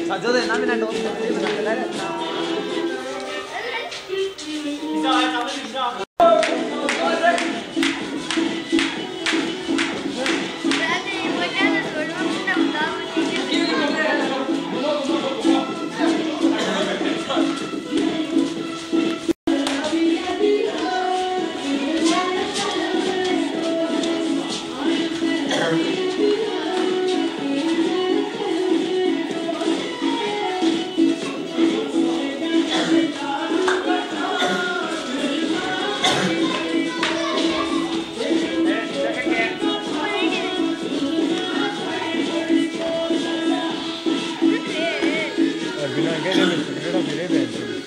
Sajoda na mina dos. Bilang kayak dia mesti kita dah pilih deh.